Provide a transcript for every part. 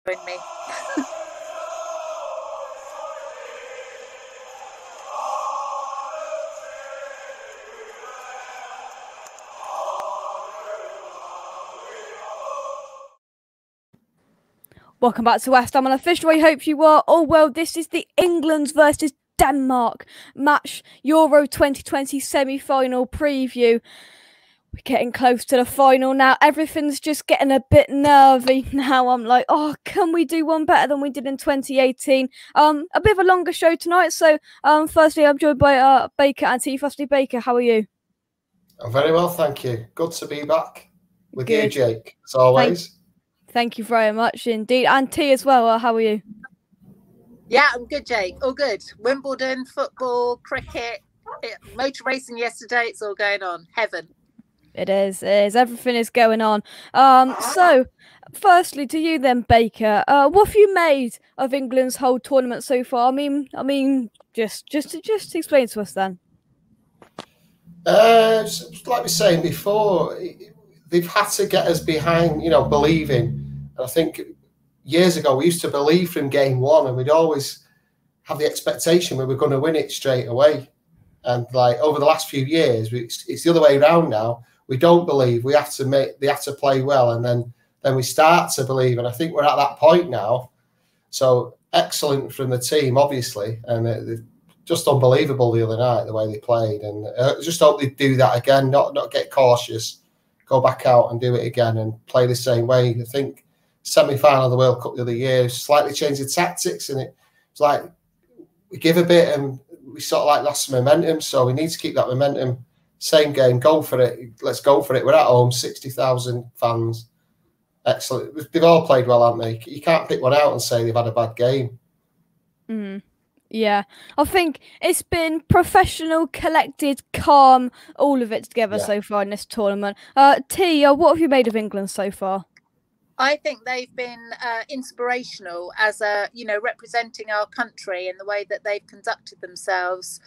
join me. Welcome back to West Ham Unofficial. I hope you are all well. This is the England versus Denmark match, Euro 2020 semi-final preview. We're getting close to the final now. Everything's just getting a bit nervy now. I'm like, oh, can we do one better than we did in 2018? A bit of a longer show tonight. So, firstly, I'm joined by Baker and T. Firstly, Baker, how are you? I'm very well, thank you. Good to be back with you, Jake, as always. Thank you very much indeed. And T as well, how are you? Yeah, I'm good, Jake. All good. Wimbledon, football, cricket, motor racing yesterday. It's all going on. Heaven. It is. Everything is going on. So, firstly, to you then, Baker, what have you made of England's whole tournament so far? I mean, just explain to us then. Like we were saying before, they've had to get us behind, believing. And I think years ago we used to believe from game one, and we'd always have the expectation we were going to win it straight away. And like over the last few years, it's the other way around now. We don't believe. They have to play well, and then we start to believe. And I think we're at that point now. So excellent from the team, obviously, and they're just unbelievable the other night the way they played. And I just hope they do that again. Not get cautious, go back out and do it again and play the same way. I think semi-final of the World Cup the other year slightly changed the tactics, and it's like we give a bit and we sort of like lost some momentum. So we need to keep that momentum. Same game, go for it. Let's go for it. We're at home, 60,000 fans. Excellent. They've all played well, haven't they? You can't pick one out and say they've had a bad game. Yeah, I think it's been professional, collected, calm, all of it together so far in this tournament. T, what have you made of England so far? I think they've been inspirational as representing our country in the way that they've conducted themselves,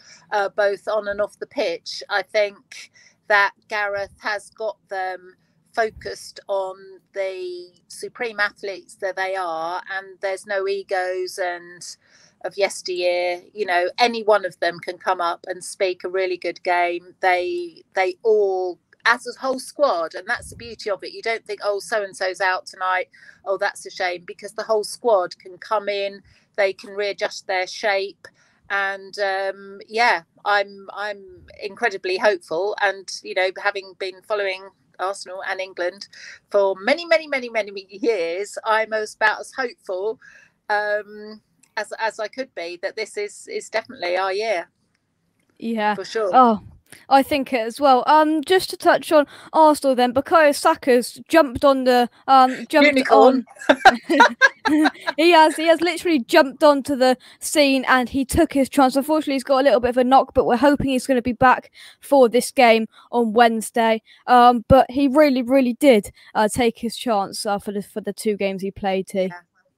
both on and off the pitch. I think that Gareth has got them focused on the supreme athletes that they are, and there's no egos and of yesteryear. Any one of them can come up and speak a really good game. They all, as a whole squad, and that's the beauty of it. You don't think, oh, so-and-so's out tonight, oh, that's a shame, because the whole squad can come in, they can readjust their shape. And I'm incredibly hopeful. And, having been following Arsenal and England for many, many, many, many years, I'm about as hopeful as I could be that this is definitely our year. Yeah, for sure. Oh, I think it as well. Just to touch on Arsenal then, Bukayo Saka's jumped on the unicorn. He has literally jumped onto the scene and he took his chance. Unfortunately, he's got a little bit of a knock, but we're hoping he's going to be back for this game on Wednesday. But he really, really did take his chance for the 2 games he played here.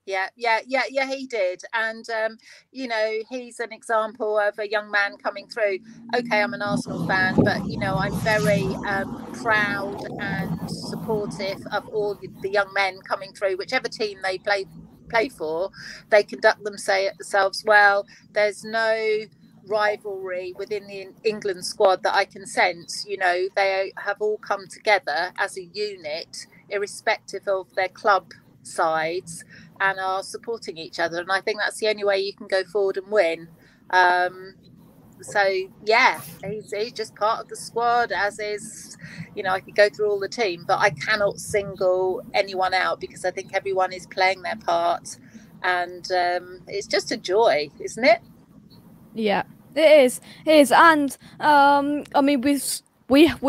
Yeah, he did. And, he's an example of a young man coming through. Okay, I'm an Arsenal fan, but, I'm very proud and supportive of all the young men coming through. Whichever team they play for, they conduct themselves well. There's no rivalry within the England squad that I can sense. They have all come together as a unit, irrespective of their club sides, and are supporting each other, and I think that's the only way you can go forward and win. He's just part of the squad, as is, I could go through all the team, but I cannot single anyone out because I think everyone is playing their part, and it's just a joy, isn't it? Yeah, it is, and we have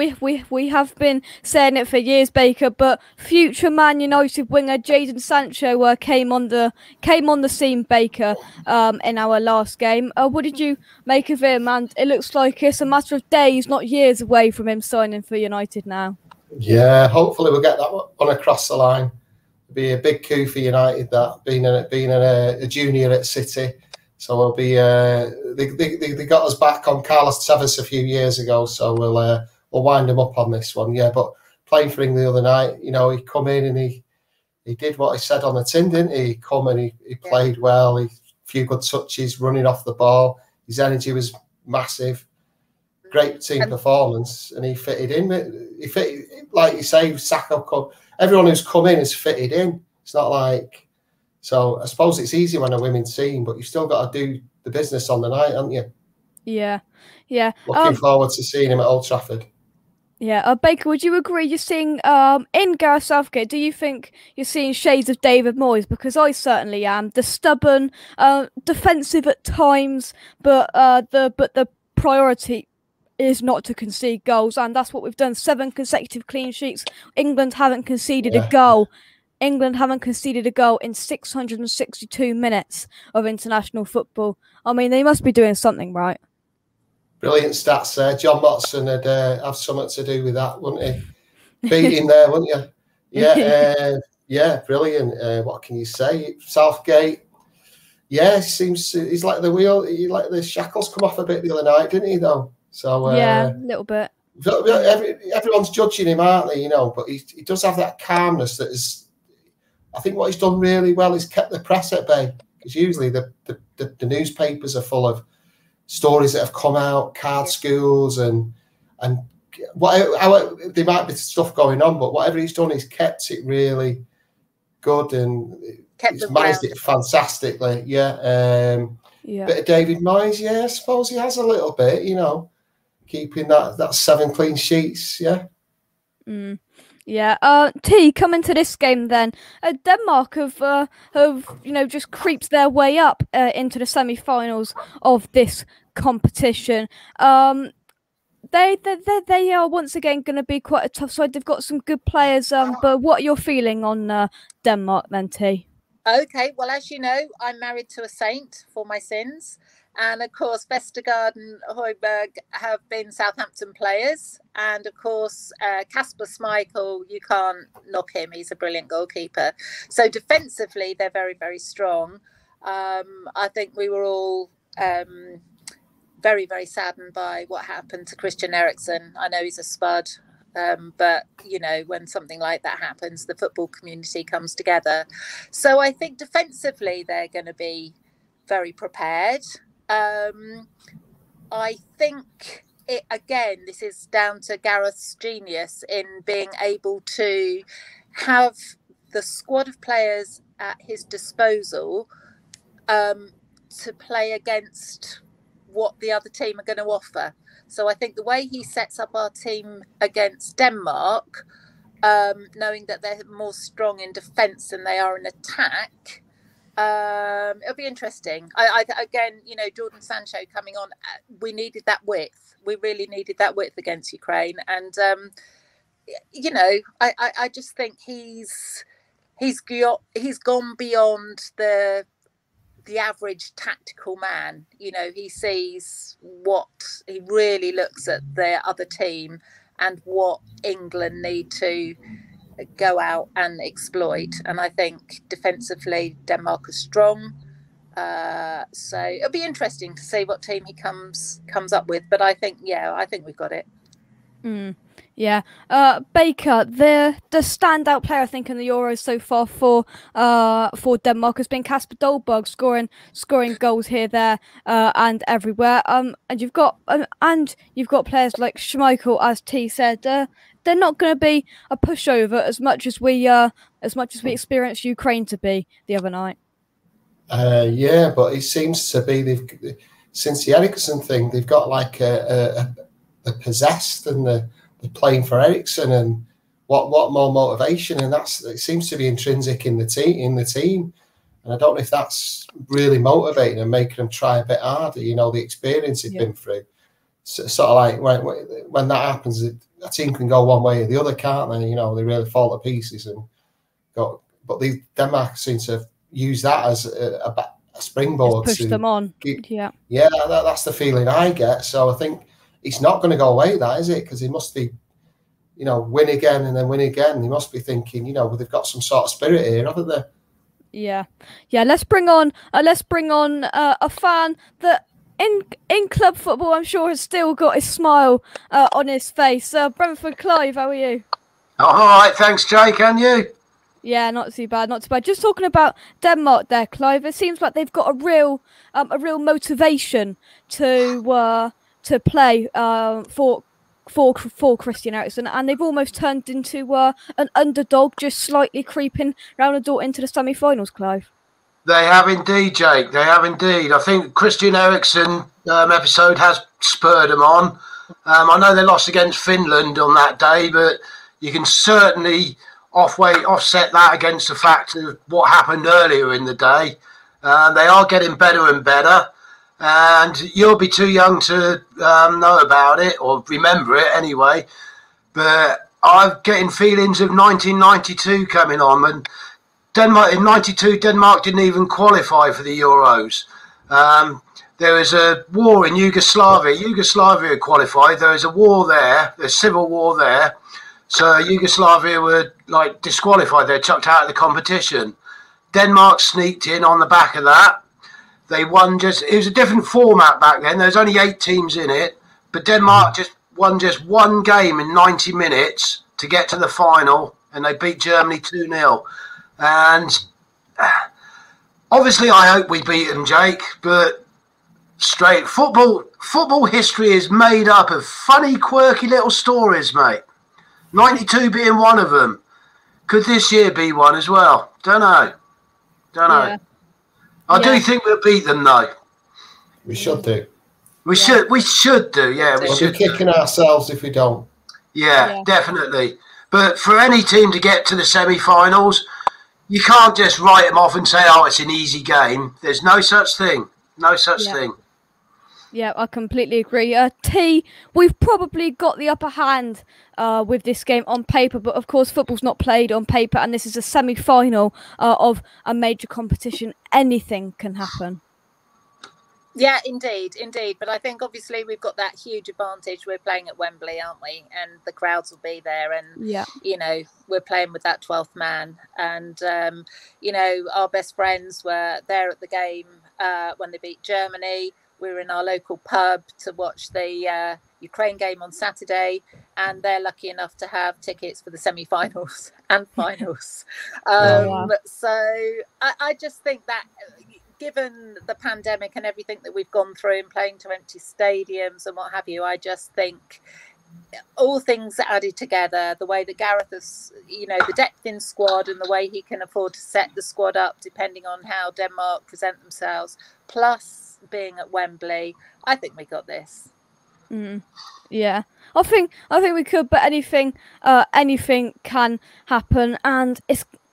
been saying it for years, Baker, but future Man United winger Jadon Sancho came on the scene, Baker, in our last game. What did you make of him? And it looks like it's a matter of days, not years, away from him signing for United now. Yeah, hopefully we'll get that one across the line. It'll be a big coup for United, that being a junior at City. So we'll be they got us back on Carlos Tevez a few years ago, so we'll wind him up on this one. Yeah, but playing for England the other night, he come in and he he did what he said on the tin, didn't he? He come and he played well. He few good touches, running off the ball. His energy was massive. Great team performance, and he fitted in. He fit, like you say, Saka. Everyone who's come in has fitted in. It's not like, so I suppose it's easy when a women's team, but you've still got to do the business on the night, haven't you? Yeah. Looking forward to seeing him at Old Trafford. Yeah, Baker, would you agree you're seeing, in Gareth Southgate, do you think you're seeing shades of David Moyes? Because I certainly am. The stubborn, defensive at times, but the priority is not to concede goals, and that's what we've done. 7 consecutive clean sheets. England haven't conceded a goal. England haven't conceded a goal in 662 minutes of international football. I mean, they must be doing something right. Brilliant stats there. John Motson would have something to do with that, wouldn't he? Beating there, wouldn't you? Yeah, brilliant. What can you say? Southgate, he's like the wheel. He let the shackles come off a bit the other night, didn't he? Though, so a little bit. Everyone's judging him, aren't they? But he does have that calmness that is. I think what he's done really well is kept the press at bay, because usually the newspapers are full of stories that have come out, card schools, and there might be stuff going on, but whatever he's done, he's kept it really good, and he's managed it fantastically. Bit of David Moyes, I suppose he has a little bit, keeping that 7 clean sheets. T, coming to this game then. Denmark have just creeped their way up into the semi-finals of this competition. They are once again going to be quite a tough side. They've got some good players. But what are your feeling on Denmark then, T? Okay, well, as you know, I'm married to a saint for my sins. And of course, Vestergaard and Højbjerg have been Southampton players. And of course, Kasper Schmeichel, you can't knock him. He's a brilliant goalkeeper. So defensively, they're very, very strong. I think we were all very, very saddened by what happened to Christian Eriksen. I know he's a spud. But, when something like that happens, the football community comes together. So I think defensively, they're going to be very prepared. I think this is down to Gareth's genius in being able to have the squad of players at his disposal to play against what the other team are going to offer. So I think the way he sets up our team against Denmark, knowing that they're more strong in defence than they are in attack, it'll be interesting. Again, Jordan Sancho coming on, we needed that width. We really needed that width against Ukraine. And, I just think he's gone beyond the average tactical man. He sees he really looks at the other team and what England need to go out and exploit. And I think defensively Denmark is strong. So it'll be interesting to see what team he comes up with. But I think we've got it. Baker, the standout player I think in the Euros so far for Denmark has been Kasper Dolberg, scoring goals here, there, and everywhere. And you've got players like Schmeichel, as T said. They're not going to be a pushover as much as we experienced Ukraine to be the other night. But it seems to be since the Eriksen thing, they've got like a possessed, and they're playing for Eriksen, and what more motivation, and it seems to be intrinsic in the team. And I don't know if that's really motivating and making them try a bit harder. The experience they've been through. So, sort of like when that happens, a team can go one way or the other, can't they? They really fall to pieces and go. But Denmark seem to use that as a springboard. Just push them on. That's the feeling I get. So I think it's not going to go away, that is it? Because he must be, win again and then win again. He must be thinking, they've got some sort of spirit here, haven't they? Yeah. Let's bring on a fan that in club football, I'm sure, has still got his smile on his face. Brentford Clive, how are you? Oh, all right, thanks, Jake, and you? Yeah, not too bad, not too bad. Just talking about Denmark there, Clive. It seems like they've got a real motivation to play for Christian Eriksen, and they've almost turned into an underdog, just slightly creeping round the door into the semi-finals, Clive. They have indeed, Jake. They have indeed. I think Christian Eriksen episode has spurred them on. I know they lost against Finland on that day, but you can certainly offset that against the fact of what happened earlier in the day. They are getting better and better, and you'll be too young to know about it or remember it anyway. But I'm getting feelings of 1992 coming on, and Denmark in '92. Denmark didn't even qualify for the Euros. There was a war in Yugoslavia. Yugoslavia qualified. There was a war there, a civil war there. So Yugoslavia were like disqualified. They were chucked out of the competition. Denmark sneaked in on the back of that. They won it was a different format back then. There was only 8 teams in it. But Denmark won one game in 90 minutes to get to the final. And they beat Germany 2-0. And obviously I hope we beat them, Jake. But straight football history is made up of funny, quirky little stories, mate. 92 being one of them. Could this year be one as well? Don't know. Yeah. I do think we'll beat them, though. We should do. We should do. Yeah, we should. We're kicking ourselves if we don't. Yeah, definitely. But for any team to get to the semi-finals, you can't just write them off and say, "Oh, it's an easy game." There's no such thing. No such thing. Yeah, I completely agree. T, we've probably got the upper hand with this game on paper, but of course football's not played on paper, and this is a semi-final of a major competition. Anything can happen. Yeah, indeed. But I think obviously we've got that huge advantage. We're playing at Wembley, aren't we? And the crowds will be there. And, we're playing with that 12th man. And, our best friends were there at the game when they beat Germany. We were in our local pub to watch the Ukraine game on Saturday. And they're lucky enough to have tickets for the semi-finals and finals. So I just think that, given the pandemic and everything that we've gone through and playing to empty stadiums and what have you, I just think all things added together, the way that Gareth has, the depth in squad and the way he can afford to set the squad up depending on how Denmark present themselves, plus being at Wembley, I think we got this. Yeah, I think we could, but anything can happen, and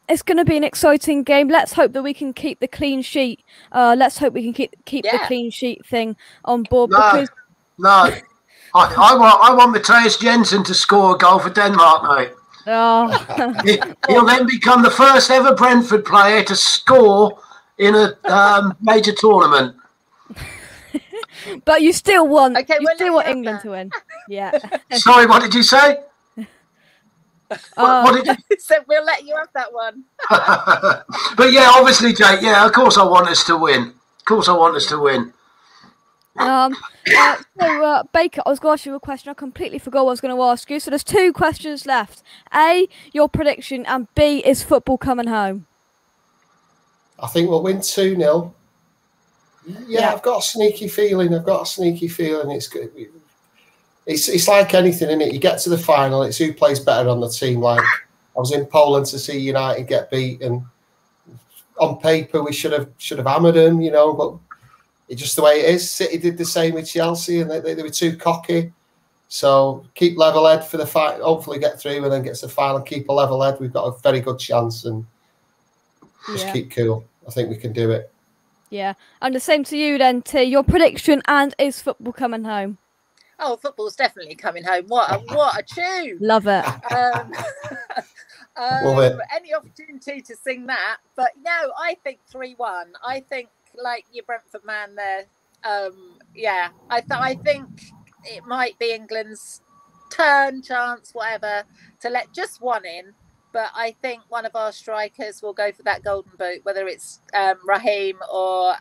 it's going to be an exciting game. Let's hope that we can keep the clean sheet. Let's hope we can keep the clean sheet thing on board. I want Matthias Jensen to score a goal for Denmark, mate. Oh. He'll then become the first ever Brentford player to score in a major tournament. But you still want England that. to win. Yeah. Sorry, what did you say? What did you... So we'll let you have that one. But yeah, obviously, Jake. Yeah, of course I want us to win. So Baker, I was going to ask you a question. I completely forgot what I was going to ask you. So there's 2 questions left. A, your prediction, and B, is football coming home? I think we'll win 2-0. Yeah, I've got a sneaky feeling. It's good. It's like anything, isn't it? You get to the final, it's who plays better on the team. Like, I was in Poland to see United get beat, and on paper we should have hammered them, but it's just the way it is. City did the same with Chelsea, and they were too cocky. So keep level head for the fight. Hopefully get through and then get to the final. Keep a level head. We've got a very good chance, and just keep cool. I think we can do it. Yeah, and the same to you then, T. Your prediction, and is football coming home? Oh, football's definitely coming home. What a tune! Love it. Love it. Any opportunity to sing that, but no, I think 3-1. I think, like your Brentford man there. I think it might be England's turn, chance, whatever, to let just one in. But I think one of our strikers will go for that golden boot, whether it's Raheem or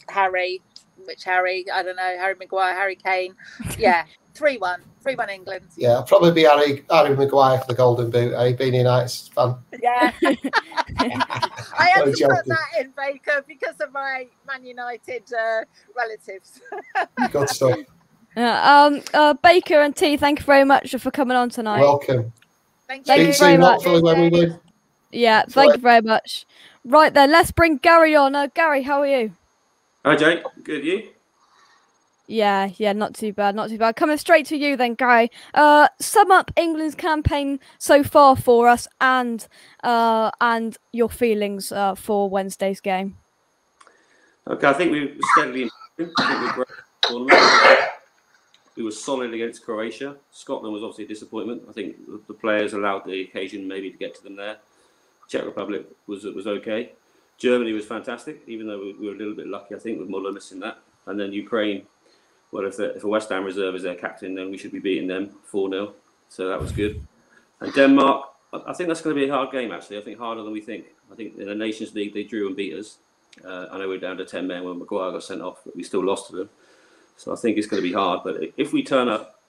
Harry. Which Harry? I don't know. Harry Maguire, Harry Kane. Yeah, 3-1. 3-1 England. Yeah, I'll probably be Harry Maguire for the Golden Boot. Being a United fan. Yeah. I had to put that in, Baker, because of my Man United relatives. Good stuff. Baker and T, thank you very much for coming on tonight. Welcome. Thank you Speak very soon, much. hopefully, when we win. Yeah, thank you very much. Right then, let's bring Gary on. Gary, how are you? Hi, Jake. Good, you? Yeah, not too bad, not too bad. Coming straight to you then, Gary. Sum up England's campaign so far for us, and your feelings for Wednesday's game. Okay, I think we steadily improved. I think we great tournament. We were solid against Croatia. Scotland was obviously a disappointment. I think the players allowed the occasion maybe to get to them there. Czech Republic was okay. Germany was fantastic, even though we were a little bit lucky, I think, with Muller missing that. And then Ukraine, well, if a West Ham reserve is their captain, then we should be beating them 4-0. So that was good. And Denmark, I think that's going to be a hard game, actually. I think harder than we think. I think in the Nations League, they drew and beat us. I know we're down to 10 men when Maguire got sent off, but we still lost to them. So I think it's going to be hard. But if we turn up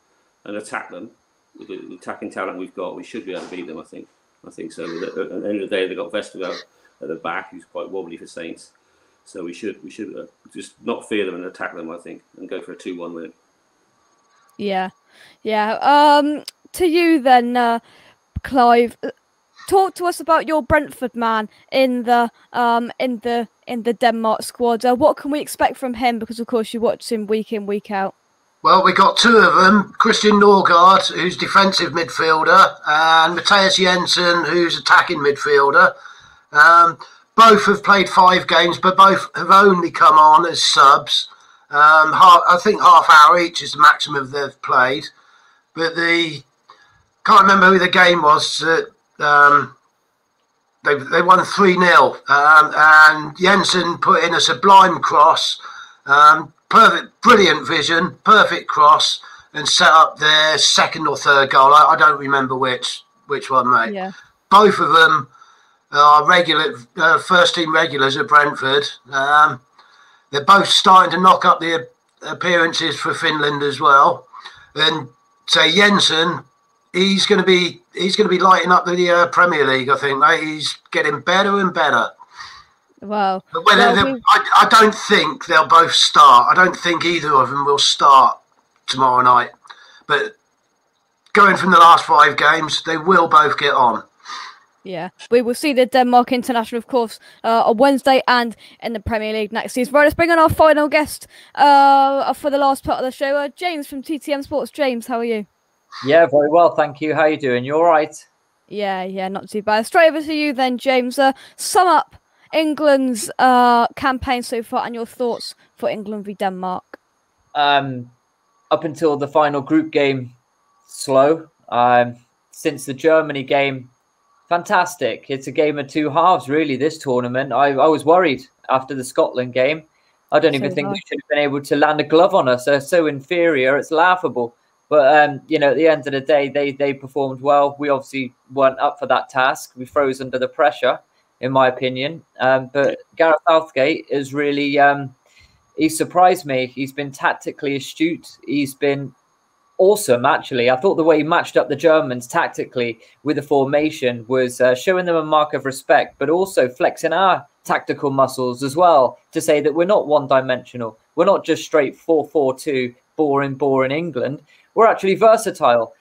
and attack them, with the attacking talent we've got, we should be able to beat them, I think. I think so. At the end of the day, they've got Vestergaard at the back, who's quite wobbly for Saints. So we should just not fear them and attack them, I think, and go for a 2-1 win. Yeah. To you then, Clive. Talk to us about your Brentford man in the Denmark squad. What can we expect from him? Because of course you watch him week in, week out. Well, we got two of them: Christian Norgard, who's defensive midfielder, and Matthias Jensen, who's attacking midfielder. Both have played 5 games, but both have only come on as subs. I think half hour each is the maximum they've played. But can't remember who the game was. They won 3-0, and Jensen put in a sublime cross, brilliant vision, perfect cross, and set up their second or third goal. I don't remember which one, mate. Yeah. Both of them are regular first team regulars at Brentford. They're both starting to knock up the appearances for Finland as well. And so Jensen, he's going to be lighting up the Premier League. I think, mate. He's getting better and better. Wow. But I don't think they'll both start. I don't think either of them will start tomorrow night. But going from the last 5 games, they will both get on. Yeah, we will see the Denmark international, of course, on Wednesday and in the Premier League next season. Right, let's bring on our final guest for the last part of the show, James from TTM Sports. James, how are you? Yeah, very well, thank you. How are you doing? You all right? Yeah, not too bad. Straight over to you then, James. Sum up England's campaign so far and your thoughts for England v Denmark. Up until the final group game, slow. Since the Germany game, fantastic. It's a game of 2 halves, really, this tournament. I was worried after the Scotland game. I don't even think we should have been able to land a glove on us. They're so inferior, it's laughable. But, at the end of the day, they performed well. We obviously weren't up for that task. We froze under the pressure, in my opinion. But Gareth Southgate is really, he surprised me. He's been tactically astute. He's been awesome, actually. I thought the way he matched up the Germans tactically with the formation was showing them a mark of respect, but also flexing our tactical muscles as well to say that we're not one-dimensional. We're not just straight 4-4-2, boring England. We're actually versatile.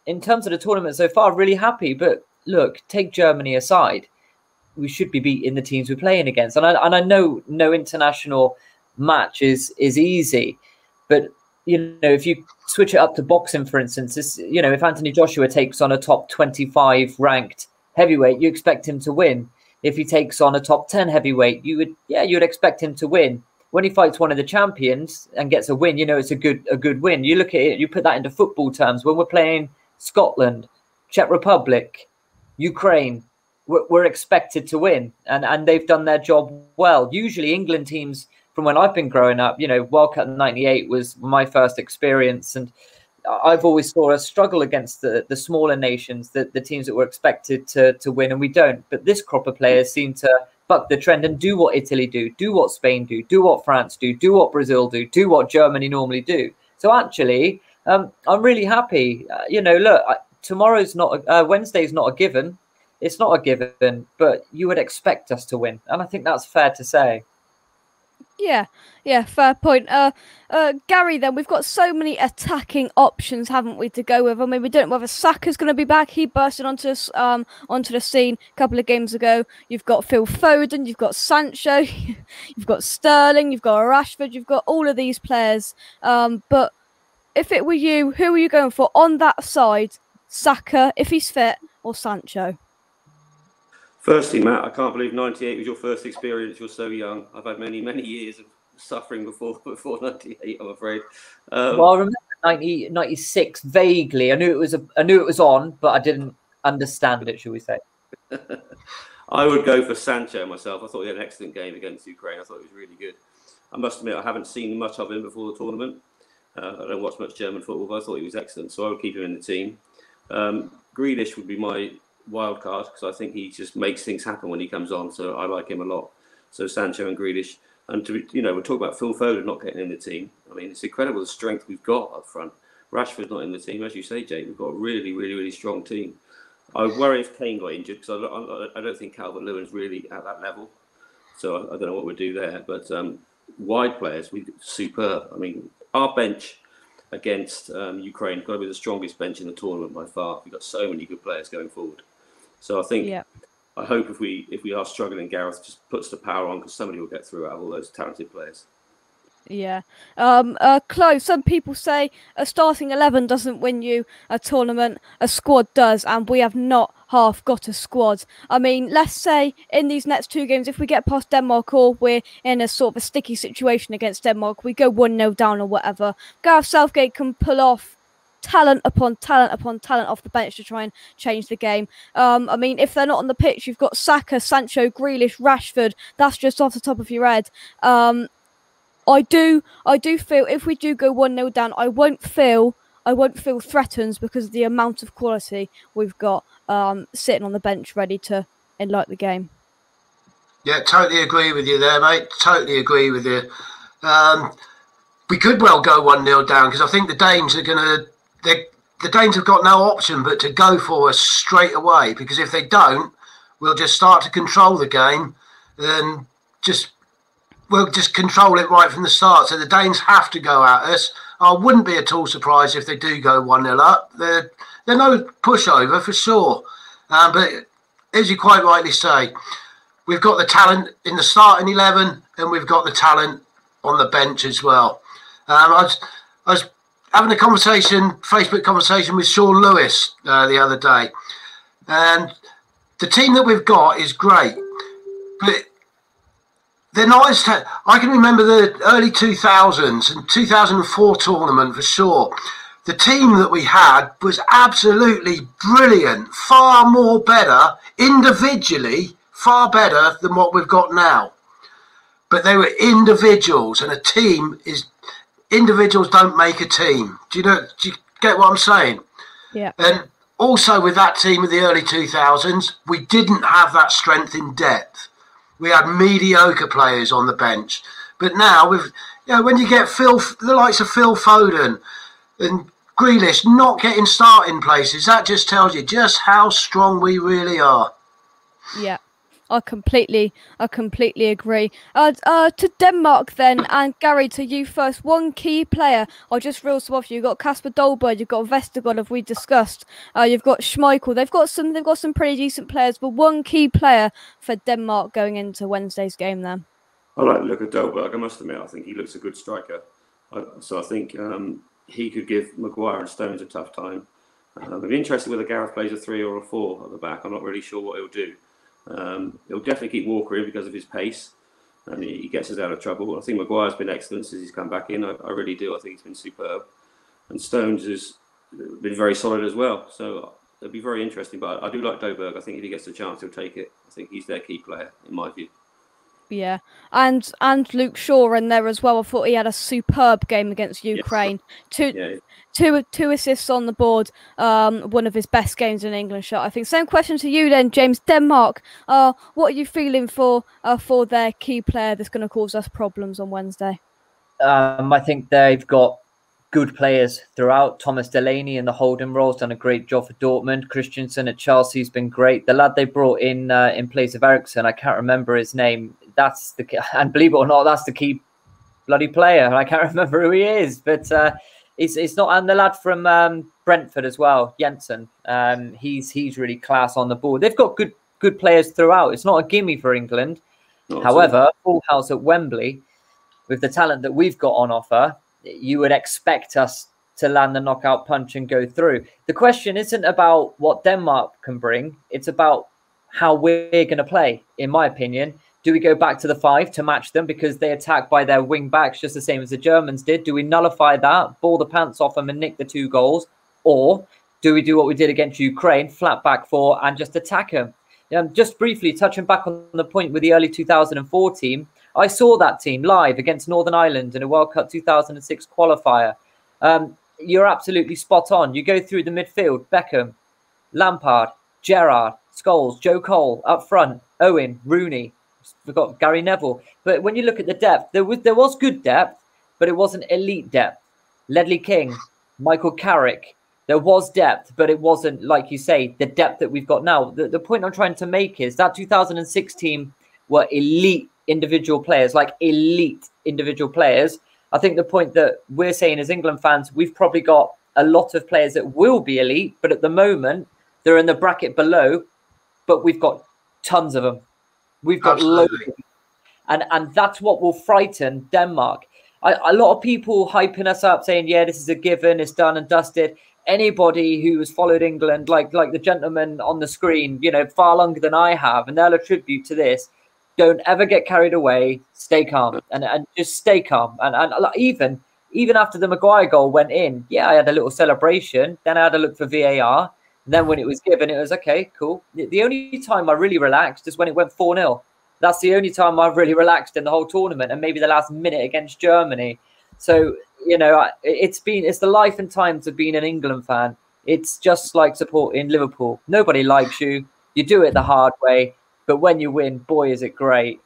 In terms of the tournament so far, really happy. But look, take Germany aside, we should be beating the teams we're playing against. And I know no international match is easy, but if you switch it up to boxing, for instance, if Anthony Joshua takes on a top 25 ranked heavyweight, you expect him to win. If he takes on a top 10 heavyweight, you would expect him to win. When he fights one of the champions and gets a win, it's a good win. You look at it, you put that into football terms. When we're playing Scotland, Czech Republic, Ukraine, we're expected to win, and they've done their job well. Usually England teams, from when I've been growing up, World Cup '98 was my first experience, and I've always saw us struggle against the smaller nations, the teams that were expected to win, and we don't. But this crop of players seem to buck the trend and do what Italy do what Spain do what France do what Brazil do what Germany normally do. So actually, I'm really happy. Look, tomorrow's not Wednesday's not a given. It's not a given, but you would expect us to win, and I think that's fair to say. Yeah, fair point. Gary, then we've got so many attacking options, haven't we, to go with? I mean, we don't know whether Saka's going to be back. He bursted onto the scene a couple of games ago. You've got Phil Foden, you've got Sancho, you've got Sterling, you've got Rashford, you've got all of these players. But if it were you, who are you going for on that side? Saka, if he's fit, or Sancho? Firstly, Matt, I can't believe 98 was your first experience. You're so young. I've had many, many years of suffering before 98, I'm afraid. Well, I remember 96 vaguely. I knew it was on, but I didn't understand it, shall we say. I would go for Sancho myself. I thought he had an excellent game against Ukraine. I thought he was really good. I must admit, I haven't seen much of him before the tournament. I don't watch much German football, but I thought he was excellent, so I would keep him in the team. Grealish would be my wild card because I think he just makes things happen when he comes on, so I like him a lot. So Sancho and Grealish, and we're talking about Phil Foden not getting in the team. I mean, it's incredible the strength we've got up front. Rashford's not in the team, as you say, Jake. We've got a really, really, really strong team. I worry if Kane got injured because I don't think Calvert-Lewin's really at that level. So I don't know what we'll do there. But wide players, superb. I mean, our bench against Ukraine got to be the strongest bench in the tournament by far. We've got so many good players going forward. So I think, I hope if we are struggling, Gareth just puts the power on because somebody will get through out of all those talented players. Yeah. Chloe, some people say a starting 11 doesn't win you a tournament, a squad does, and we have not half got a squad. I mean, let's say in these next two games, if we get past Denmark or we're in a sort of a sticky situation against Denmark, we go 1-0 down or whatever, Gareth Southgate can pull off talent upon talent upon talent off the bench to try and change the game. I mean, if they're not on the pitch, you've got Saka, Sancho, Grealish, Rashford. That's just off the top of your head. I do feel if we do go 1-0 down, I won't feel threatened because of the amount of quality we've got sitting on the bench ready to enlighten the game. Yeah, totally agree with you there, mate. Totally agree with you. We could well go 1-0 down because I think the Danes are going to. The Danes have got no option but to go for us straight away, because if they don't, we'll just start to control the game and we'll just control it right from the start. So the Danes have to go at us. I wouldn't be at all surprised if they do go 1-0 up. They're no pushover for sure. But as you quite rightly say, we've got the talent in the starting 11 and we've got the talent on the bench as well. I was having a Facebook conversation with Sean Lewis the other day. And the team that we've got is great. But they're nice. I can remember the early 2000s and 2004 tournament for sure. The team that we had was absolutely brilliant, far more better, individually, far better than what we've got now. But they were individuals, and a team is... Individuals don't make a team. Do you get what I'm saying? Yeah. And also with that team of the early 2000s, we didn't have that strength in depth. We had mediocre players on the bench. But now, when you get the likes of Phil Foden and Grealish not getting starting places, that just tells you just how strong we really are. Yeah. I completely agree. To Denmark then, and Gary, to you first. One key player, I just reeled some off you. You've got Kasper Dolberg, you've got Vestergaard, as we discussed. You've got Schmeichel. They've got some pretty decent players, but one key player for Denmark going into Wednesday's game then. I like the look at Dolberg. I must admit, I think he looks a good striker. So I think he could give Maguire and Stones a tough time. I'd be interested whether Gareth plays a 3 or a 4 at the back. I'm not really sure what he'll do. He'll definitely keep Walker in because of his pace, and he gets us out of trouble. I think Maguire's been excellent since he's come back in. I really do. I think he's been superb, and Stones has been very solid as well. So it'll be very interesting. But I do like Dolberg. I think if he gets a chance, he'll take it. I think he's their key player in my view. Yeah, and Luke Shaw in there as well. I thought he had a superb game against Ukraine. Yes. Two assists on the board. One of his best games in England shot, I think. Same question to you then, James. Denmark. What are you feeling for their key player that's going to cause us problems on Wednesday? I think they've got good players throughout. Thomas Delaney in the holding role's done a great job for Dortmund. Christensen at Chelsea's been great. The lad they brought in place of Eriksen, I can't remember his name. That's the and believe it or not, that's the key bloody player. I can't remember who he is, but it's not. And the lad from Brentford as well, Jensen. He's really class on the ball. They've got good players throughout. It's not a gimme for England. However, full house at Wembley with the talent that we've got on offer, you would expect us to land the knockout punch and go through. The question isn't about what Denmark can bring. It's about how we're going to play, in my opinion. Do we go back to the 5 to match them because they attack by their wing backs just the same as the Germans did? Do we nullify that, ball the pants off them and nick the 2 goals? Or do we do what we did against Ukraine, flat back 4 and just attack them? Just briefly touching back on the point with the early 2004 team, I saw that team live against Northern Ireland in a World Cup 2006 qualifier. You're absolutely spot on. You go through the midfield, Beckham, Lampard, Gerrard, Scholes, Joe Cole up front, Owen, Rooney, we've got Gary Neville. But when you look at the depth, there was good depth, but it wasn't elite depth. Ledley King, Michael Carrick, there was depth, but it wasn't, like you say, the depth that we've got now. The point I'm trying to make is that 2006 team were elite individual players, like elite individual players. I think the point that we're saying as England fans, we've probably got a lot of players that will be elite, but at the moment, they're in the bracket below, but we've got tons of them. We've got loads of them. And that's what will frighten Denmark. A lot of people hyping us up saying, yeah, this is a given, it's done and dusted. Anybody who has followed England, like the gentleman on the screen, far longer than I have, and they'll attribute to this, don't ever get carried away, stay calm, and just stay calm. And even after the Maguire goal went in, yeah, I had a little celebration, then I had a look for VAR, and then when it was given, it was okay, cool. The only time I really relaxed is when it went 4-0. That's the only time I've really relaxed in the whole tournament, and maybe the last minute against Germany. So, it's the life and times of being an England fan. It's just like supporting Liverpool. Nobody likes you. You do it the hard way. But when you win, boy, is it great.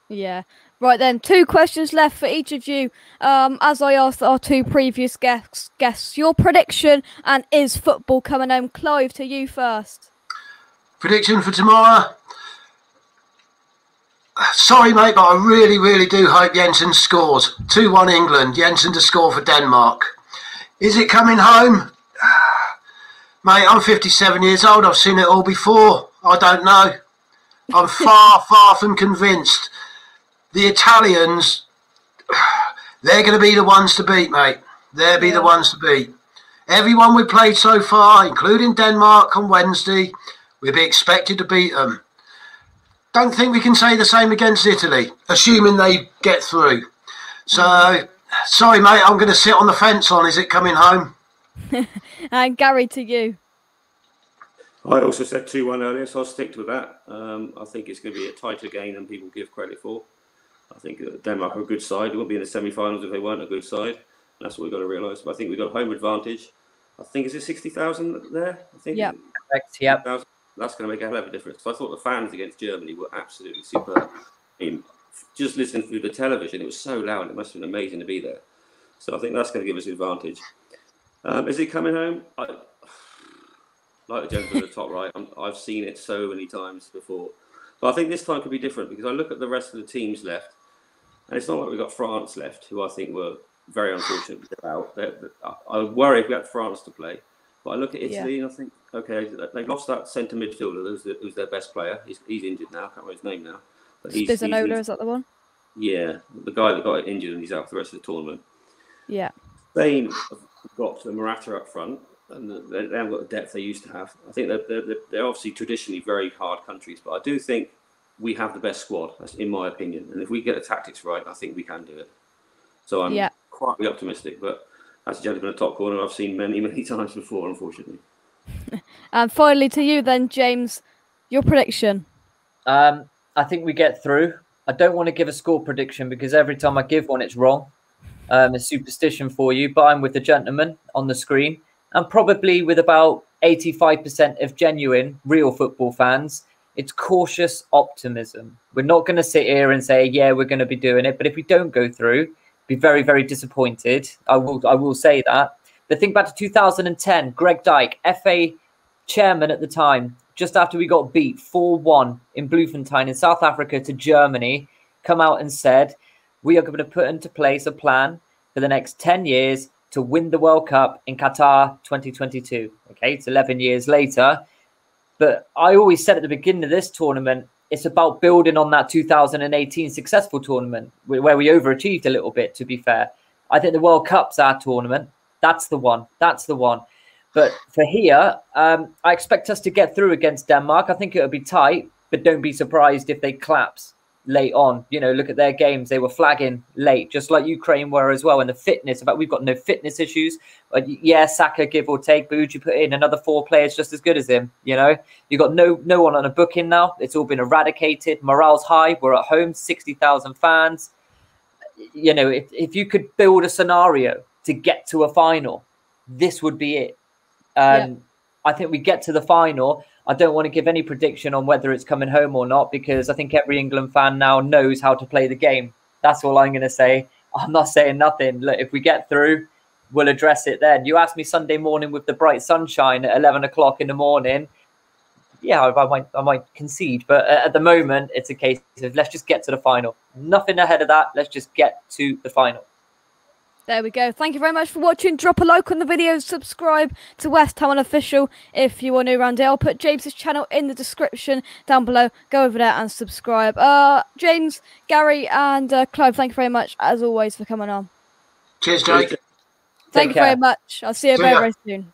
Yeah. Right then, 2 questions left for each of you. As I asked our 2 previous guests, your prediction and is football coming home? Clive, to you first. Prediction for tomorrow? Sorry, mate, but I really, really do hope Jensen scores. 2-1 England, Jensen to score for Denmark. Is it coming home? Mate, I'm 57 years old. I've seen it all before. I don't know. I'm far, far from convinced. The Italians, they're going to be the ones to beat, mate. They'll be the ones to beat. Everyone we've played so far, including Denmark on Wednesday, we'll be expected to beat them. Don't think we can say the same against Italy, assuming they get through. So, sorry, mate, I'm going to sit on the fence on, is it coming home? And Gary, to you. I also said 2-1 earlier, so I'll stick to that. I think it's going to be a tighter game than people give credit for. I think Denmark are a good side. They won't be in the semi-finals if they weren't a good side. That's what we've got to realise. But I think we've got home advantage. I think, is it 60,000 there? I think. Yeah. Yep. That's going to make a hell of a difference. So I thought the fans against Germany were absolutely superb. I mean, just listening through the television, it was so loud. It must have been amazing to be there. So I think that's going to give us an advantage. Is it coming home? Like the gentleman at the top right, I've seen it so many times before. But I think this time could be different because I look at the rest of the teams left, and it's not like we've got France left, who I think were very unfortunate to get out. I worry if we had France to play. But I look at Italy and I think, okay, they've lost that centre midfielder who's their best player. He's injured now. I can't remember his name now. Spizanola, is that the one? Yeah, the guy that got injured and he's out for the rest of the tournament. Yeah. Spain have got the Morata up front, and they haven't got the depth they used to have. I think they're obviously traditionally very hard countries, but I do think we have the best squad, that's in my opinion. And if we get the tactics right, I think we can do it. So I'm quite optimistic, but as a gentleman at top corner, I've seen many, many times before, unfortunately. And finally to you then, James, your prediction. I think we get through. I don't want to give a score prediction because every time I give one, it's wrong. It's superstition for you, but I'm with the gentleman on the screen. And probably with about 85% of genuine, real football fans, it's cautious optimism. We're not going to sit here and say, yeah, we're going to be doing it. But if we don't go through, be very, very disappointed. I will say that. But think back to 2010, Greg Dyke, FA chairman at the time, just after we got beat 4-1 in Bloemfontein in South Africa to Germany, come out and said, we are going to put into place a plan for the next 10 years to win the World Cup in Qatar 2022. Okay, it's 11 years later. But I always said at the beginning of this tournament, it's about building on that 2018 successful tournament where we overachieved a little bit, to be fair. I think the World Cup's our tournament. That's the one. That's the one. But for here, I expect us to get through against Denmark. I think it'll be tight, but don't be surprised if they collapse late on. You know, look at their games. They were flagging late, just like Ukraine were as well. And the fitness, in fact, we've got no fitness issues. But yeah, Saka, give or take, but who'd you put in? Another 4 players just as good as him, you know? You've got no one on a booking now. It's all been eradicated. Morale's high. We're at home, 60,000 fans. You know, if you could build a scenario to get to a final, this would be it. I think we get to the final. I don't want to give any prediction on whether it's coming home or not, because I think every England fan now knows how to play the game. That's all I'm going to say. I'm not saying nothing. Look, if we get through, we'll address it then. You asked me Sunday morning with the bright sunshine at 11 o'clock in the morning. Yeah, I might concede. But at the moment, it's a case of let's just get to the final. Nothing ahead of that. Let's just get to the final. There we go. Thank you very much for watching. Drop a like on the video. Subscribe to West Ham Unofficial if you are new around here. I'll put James's channel in the description down below. Go over there and subscribe. James, Gary and Clive, thank you very much, as always, for coming on. Cheers, Jake. Thank you very much. I'll see you very, very soon.